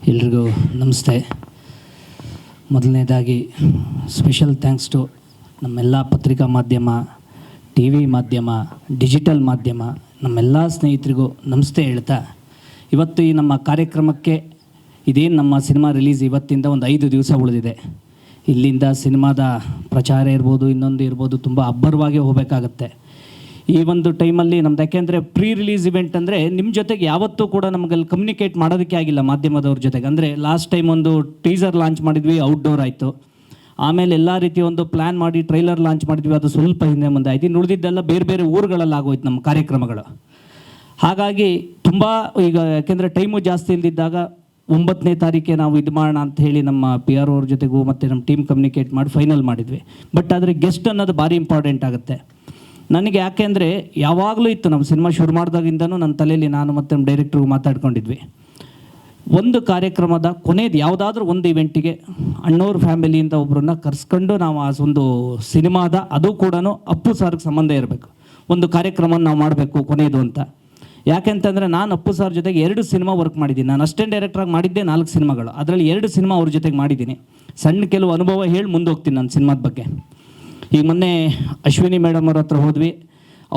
ಎಲ್ರಿಗೂ ನಮಸ್ತೆ. ಮೊದಲನೇದಾಗಿ ಸ್ಪೆಷಲ್ ಥ್ಯಾಂಕ್ಸ್ ಟು ನಮ್ಮೆಲ್ಲ ಪತ್ರಿಕಾ ಮಾಧ್ಯಮ, ಟಿ ವಿ ಮಾಧ್ಯಮ, ಡಿಜಿಟಲ್ ಮಾಧ್ಯಮ, ನಮ್ಮೆಲ್ಲ ಸ್ನೇಹಿತರಿಗೂ ನಮಸ್ತೆ ಹೇಳ್ತಾ, ಇವತ್ತು ಈ ನಮ್ಮ ಕಾರ್ಯಕ್ರಮಕ್ಕೆ ಇದೇನು ನಮ್ಮ ಸಿನಿಮಾ ರಿಲೀಸ್ ಇವತ್ತಿಂದ ಒಂದು 5 ದಿವಸ ಉಳಿದಿದೆ. ಇಲ್ಲಿಂದ ಸಿನಿಮಾದ ಪ್ರಚಾರ ಇರ್ಬೋದು, ಇನ್ನೊಂದು ಇರ್ಬೋದು, ತುಂಬ ಅಬ್ಬರವಾಗಿ ಹೋಗಬೇಕಾಗತ್ತೆ. ಈ ಒಂದು ಟೈಮಲ್ಲಿ ನಮ್ದು ಯಾಕೆಂದರೆ ಪ್ರೀ ರಿಲೀಸ್ ಇವೆಂಟ್ ಅಂದರೆ ನಿಮ್ಮ ಜೊತೆಗೆ ಯಾವತ್ತೂ ಕೂಡ ನಮಗಲ್ಲಿ ಕಮ್ಯುನಿಕೇಟ್ ಮಾಡೋದಕ್ಕೆ ಆಗಿಲ್ಲ ಮಾಧ್ಯಮದವ್ರ ಜೊತೆಗೆ. ಅಂದರೆ ಲಾಸ್ಟ್ ಟೈಮ್ ಒಂದು ಟೀಸರ್ ಲಾಂಚ್ ಮಾಡಿದ್ವಿ, ಔಟ್ಡೋರ್ ಆಯಿತು. ಆಮೇಲೆ ಎಲ್ಲ ರೀತಿಯ ಒಂದು ಪ್ಲ್ಯಾನ್ ಮಾಡಿ ಟ್ರೈಲರ್ ಲಾಂಚ್ ಮಾಡಿದ್ವಿ, ಅದು ಸ್ವಲ್ಪ ಹಿಂದೆ ಮುಂದೆ ಆಯ್ತು. ಇನ್ನು ಉಳಿದಿದ್ದೆಲ್ಲ ಬೇರೆ ಬೇರೆ ಊರುಗಳಲ್ಲಿ ಆಗೋಯ್ತು ನಮ್ಮ ಕಾರ್ಯಕ್ರಮಗಳು. ಹಾಗಾಗಿ ತುಂಬ ಈಗ ಯಾಕೆಂದರೆ ಟೈಮು ಜಾಸ್ತಿ ಇಲ್ದಿದ್ದಾಗ 9ನೇ ತಾರೀಕೆ ನಾವು ಇದು ಮಾಡೋಣ ಅಂತ ಹೇಳಿ ನಮ್ಮ ಪಿ ಆರ್ ಅವ್ರ ಜೊತೆಗೂ ಮತ್ತು ನಮ್ಮ ಟೀಮ್ ಕಮ್ಯುನಿಕೇಟ್ ಮಾಡಿ ಫೈನಲ್ ಮಾಡಿದ್ವಿ. ಬಟ್ ಆದರೆ ಗೆಸ್ಟ್ ಅನ್ನೋದು ಭಾರಿ ಇಂಪಾರ್ಟೆಂಟ್ ಆಗುತ್ತೆ ನನಗೆ. ಯಾಕೆಂದರೆ ಯಾವಾಗಲೂ ಇತ್ತು, ನಮ್ಮ ಸಿನಿಮಾ ಶುರು ಮಾಡಿದಾಗಿಂದನೂ ನನ್ನ ತಲೆಯಲ್ಲಿ ನಾನು ಮತ್ತು ನಮ್ಮ ಡೈರೆಕ್ಟ್ರಿಗೂ ಮಾತಾಡ್ಕೊಂಡಿದ್ವಿ, ಒಂದು ಕಾರ್ಯಕ್ರಮದ ಕೊನೆಯದು ಯಾವುದಾದ್ರೂ ಒಂದು ಇವೆಂಟಿಗೆ ಅಣ್ಣವ್ರ ಫ್ಯಾಮಿಲಿಯಿಂದ ಒಬ್ಬರನ್ನ ಕರೆಸ್ಕೊಂಡು ನಾವು ಆ ಒಂದು ಸಿನಿಮಾದ, ಅದು ಕೂಡ ಅಪ್ಪು ಸರ್ಗೆ ಸಂಬಂಧ ಇರಬೇಕು, ಒಂದು ಕಾರ್ಯಕ್ರಮವನ್ನು ನಾವು ಮಾಡಬೇಕು ಕೊನೆಯದು ಅಂತ. ಯಾಕೆಂತಂದರೆ ನಾನು ಅಪ್ಪು ಸರ್ ಜೊತೆಗೆ 2 ಸಿನಿಮಾ ವರ್ಕ್ ಮಾಡಿದ್ದೀನಿ. ನಾನು ಅಸಿಸ್ಟೆಂಟ್ ಡೈರೆಕ್ಟ್ರಾಗಿ ಮಾಡಿದ್ದೆ 4 ಸಿನಿಮಾಗಳು, ಅದರಲ್ಲಿ 2 ಸಿನಿಮಾ ಅವ್ರ ಜೊತೆಗೆ ಮಾಡಿದ್ದೀನಿ. ಸಣ್ಣ ಕೆಲವು ಅನುಭವ ಹೇಳಿ ಮುಂದೋಗ್ತೀನಿ ನನ್ನ ಸಿನಿಮಾದ ಬಗ್ಗೆ. ಈಗ ಮೊನ್ನೆ ಅಶ್ವಿನಿ ಮೇಡಮ್ ಅವ್ರ ಹತ್ರ ಹೋದ್ವಿ.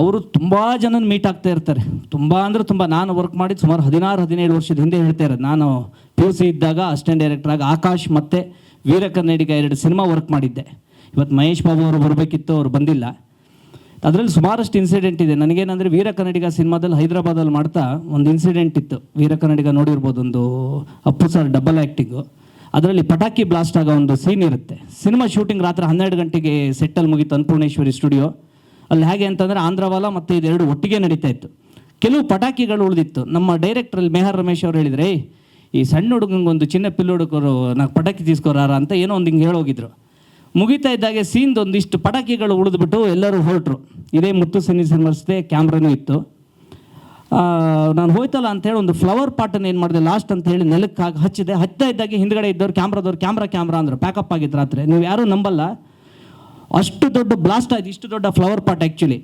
ಅವರು ತುಂಬ ಜನನ ಮೀಟ್ ಆಗ್ತಾ ಇರ್ತಾರೆ, ತುಂಬ ಅಂದರೆ ತುಂಬ. ನಾನು ವರ್ಕ್ ಮಾಡಿದ್ದು ಸುಮಾರು 16-17 ವರ್ಷದ ಹಿಂದೆ ಹೇಳ್ತಾ ಇರೋದು. ನಾನು PUC ಇದ್ದಾಗ ಅಸಿಸ್ಟೆಂಟ್ ಡೈರೆಕ್ಟ್ರಾಗಿ ಆಕಾಶ್ ಮತ್ತು ವೀರ ಕನ್ನಡಿಗ 2 ಸಿನಿಮಾ ವರ್ಕ್ ಮಾಡಿದ್ದೆ. ಇವತ್ತು ಮಹೇಶ್ ಬಾಬು ಅವರು ಬರಬೇಕಿತ್ತು, ಅವರು ಬಂದಿಲ್ಲ. ಅದರಲ್ಲಿ ಸುಮಾರಷ್ಟು ಇನ್ಸಿಡೆಂಟ್ ಇದೆ ನನಗೇನಂದರೆ, ವೀರ ಕನ್ನಡಿಗ ಸಿನಿಮಾದಲ್ಲಿ ಹೈದರಾಬಾದಲ್ಲಿ ಮಾಡ್ತಾ ಒಂದು ಇನ್ಸಿಡೆಂಟ್ ಇತ್ತು. ವೀರ ಕನ್ನಡಿಗ ನೋಡಿರ್ಬೋದು, ಒಂದು ಅಪ್ಪು ಸರ್ ಡಬಲ್ ಆ್ಯಕ್ಟಿಂಗು. ಅದರಲ್ಲಿ ಪಟಾಕಿ ಬ್ಲಾಸ್ಟ್ ಆಗೋ ಒಂದು ಸೀನ್ ಇರುತ್ತೆ. ಸಿನಿಮಾ ಶೂಟಿಂಗ್ ರಾತ್ರಿ 12 ಗಂಟೆಗೆ ಸೆಟ್ಟಲ್ಲಿ ಮುಗೀತು, ಅನ್ನಪೂರ್ಣೇಶ್ವರಿ ಸ್ಟುಡಿಯೋ ಅಲ್ಲಿ. ಹೇಗೆ ಅಂತಂದರೆ ಆಂಧ್ರವಾಲ ಮತ್ತು ಇದೆರಡು ಒಟ್ಟಿಗೆ ನಡೀತಾ ಇತ್ತು. ಕೆಲವು ಪಟಾಕಿಗಳು ಉಳಿದಿತ್ತು. ನಮ್ಮ ಡೈರೆಕ್ಟ್ರಲ್ಲಿ ಮೇಹರ್ ರಮೇಶ್ ಅವರು ಹೇಳಿದರೆ, ಈ ಸಣ್ಣ ಹುಡುಗಂಗೆ ಒಂದು ಚಿನ್ನ ಪಿಲ್ಲು ಹುಡುಗರು ನಾಲ್ಕು ಪಟಾಕಿ ತೀಸ್ಕೊರಾರ ಅಂತ ಏನೋ ಒಂದು ಹಿಂಗೆ ಹೇಳೋಗಿದ್ರು. ಮುಗಿತಾ ಇದ್ದಾಗೆ ಸೀನ್ದು ಒಂದಿಷ್ಟು ಪಟಾಕಿಗಳು ಉಳಿದ್ಬಿಟ್ಟು ಎಲ್ಲರೂ ಹೊರಟರು. ಇದೇ ಮುತ್ತು ಸಿನಿಮರ್ಸ್ದೆ ಕ್ಯಾಮ್ರಾನೂ ಇತ್ತು. ನಾನು ಹೋಯ್ತಲ್ಲ ಅಂತೇಳಿ ಒಂದು ಫ್ಲವರ್ ಪಾಟನ್ನು ಏನು ಮಾಡಿದೆ ಲಾಸ್ಟ್ ಅಂತ ಹೇಳಿ ನೆಲಕ್ಕೆ ಹಚ್ಚಿದೆ. ಹಚ್ತಾ ಇದ್ದಾಗೆ ಹಿಂದ್ಗಡೆ ಇದ್ದವ್ರು ಕ್ಯಾಮ್ರಾದವ್ರು ಕ್ಯಾಮ್ರಾ ಅಂದರು. ಪ್ಯಾಕಪ್ ಆಗಿತ್ತು ರಾತ್ರಿ. ನೀವು ಯಾರೂ ನಂಬಲ್ಲ, ಅಷ್ಟು ದೊಡ್ಡ ಬ್ಲಾಸ್ಟ್ ಆಯ್ತು. ಇಷ್ಟು ದೊಡ್ಡ ಫ್ಲವರ್ ಪಾಟ್ ಆ್ಯಕ್ಚುಲಿ.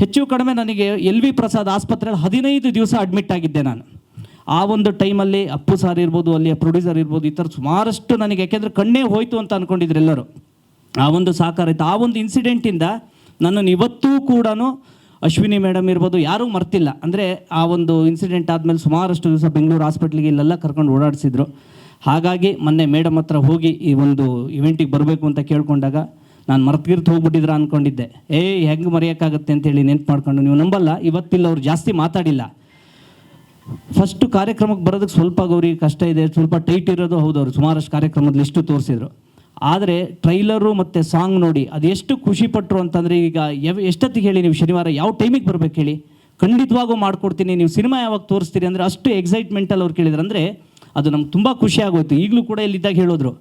ಹೆಚ್ಚು ಕಡಿಮೆ ನನಗೆ LV ಪ್ರಸಾದ್ ಆಸ್ಪತ್ರೆಯಲ್ಲಿ 15 ದಿವಸ ಅಡ್ಮಿಟ್ ಆಗಿದ್ದೆ ನಾನು. ಆ ಒಂದು ಟೈಮಲ್ಲಿ ಅಪ್ಪು ಸಾರ್ ಇರ್ಬೋದು, ಅಲ್ಲಿಯ ಪ್ರೊಡ್ಯೂಸರ್ ಇರ್ಬೋದು, ಈ ಥರ ಸುಮಾರಷ್ಟು ನನಗೆ, ಯಾಕೆಂದರೆ ಕಣ್ಣೇ ಹೋಯ್ತು ಅಂತ ಅಂದ್ಕೊಂಡಿದ್ರು ಎಲ್ಲರೂ. ಆ ಒಂದು ಸಹಕಾರ ಇತ್ತು. ಆ ಒಂದು ಇನ್ಸಿಡೆಂಟಿಂದ ನನ್ನನ್ನು ಇವತ್ತೂ ಕೂಡ ಅಶ್ವಿನಿ ಮೇಡಮ್ ಇರ್ಬೋದು ಯಾರೂ ಮರ್ತಿಲ್ಲ. ಅಂದರೆ ಆ ಒಂದು ಇನ್ಸಿಡೆಂಟ್ ಆದಮೇಲೆ ಸುಮಾರಷ್ಟು ದಿವಸ ಬೆಂಗಳೂರು ಹಾಸ್ಪಿಟ್ಲಿಗೆ ಇಲ್ಲೆಲ್ಲ ಕರ್ಕೊಂಡು ಓಡಾಡಿಸಿದ್ರು. ಹಾಗಾಗಿ ಮೊನ್ನೆ ಮೇಡಮ್ ಹತ್ರ ಹೋಗಿ ಈ ಒಂದು ಇವೆಂಟಿಗೆ ಬರಬೇಕು ಅಂತ ಕೇಳ್ಕೊಂಡಾಗ ನಾನು ಮರ್ತಿರ್ತು ಹೋಗ್ಬಿಟ್ಟಿದ್ರ ಅಂದ್ಕೊಂಡಿದ್ದೆ. ಹೆಂಗೆ ಮರೆಯೋಕ್ಕಾಗತ್ತೆ ಅಂತೇಳಿ ನೆನ್ಪು ಮಾಡ್ಕೊಂಡು, ನೀವು ನಂಬಲ್ಲ, ಇವತ್ತಿಲ್ಲ ಅವ್ರು ಜಾಸ್ತಿ ಮಾತಾಡಿಲ್ಲ. ಫಸ್ಟು ಕಾರ್ಯಕ್ರಮಕ್ಕೆ ಬರೋದಕ್ಕೆ ಸ್ವಲ್ಪ ಅವ್ರಿಗೆ ಕಷ್ಟ ಇದೆ, ಸ್ವಲ್ಪ ಟೈಟ್ ಇರೋದು ಹೌದು. ಅವರು ಸುಮಾರಷ್ಟು ಕಾರ್ಯಕ್ರಮದ ಲಿಸ್ಟು ತೋರಿಸಿದ್ರು. ಆದರೆ ಟ್ರೈಲರು ಮತ್ತು ಸಾಂಗ್ ನೋಡಿ ಅದು ಎಷ್ಟು ಖುಷಿಪಟ್ಟರು ಅಂತಂದರೆ, ಈಗ ಎಷ್ಟೊತ್ತಿಗೆ ಹೇಳಿ ನೀವು ಶನಿವಾರ ಯಾವ ಟೈಮಿಗೆ ಬರಬೇಕು ಹೇಳಿ, ಖಂಡಿತವಾಗೂ ಮಾಡಿಕೊಡ್ತೀನಿ, ನೀವು ಸಿನಿಮಾ ಯಾವಾಗ ತೋರಿಸ್ತೀರಿ ಅಂದರೆ ಅಷ್ಟು ಎಕ್ಸೈಟ್ಮೆಂಟಲ್ಲಿ ಅವ್ರು ಕೇಳಿದ್ರು. ಅಂದರೆ ಅದು ನಮ್ಗೆ ತುಂಬ ಖುಷಿ ಆಗೋಯ್ತು. ಈಗಲೂ ಕೂಡ ಇಲ್ಲಿದ್ದಾಗ ಹೇಳಿದ್ರು,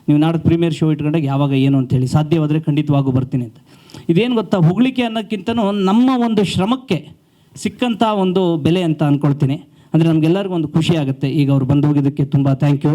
ನೀವು ನಾಡೋದು ಪ್ರೀಮಿಯರ್ ಶೋ ಇಟ್ಕೊಂಡಾಗ ಯಾವಾಗ ಏನು ಅಂತೇಳಿ, ಸಾಧ್ಯವಾದರೆ ಖಂಡಿತವಾಗೂ ಬರ್ತೀನಿ ಅಂತ. ಇದೇನು ಗೊತ್ತಾ, ಹೊಗಳಿಕೆ ಅನ್ನೋಕ್ಕಿಂತನೂ ನಮ್ಮ ಒಂದು ಶ್ರಮಕ್ಕೆ ಸಿಕ್ಕಂಥ ಒಂದು ಬೆಲೆ ಅಂತ ಅಂದ್ಕೊಳ್ತೀನಿ. ಅಂದರೆ ನಮಗೆಲ್ಲರಿಗೂ ಒಂದು ಖುಷಿ ಆಗುತ್ತೆ. ಈಗ ಅವ್ರು ಬಂದು ಹೋಗಿದ್ದಕ್ಕೆ ತುಂಬ ಥ್ಯಾಂಕ್ ಯು.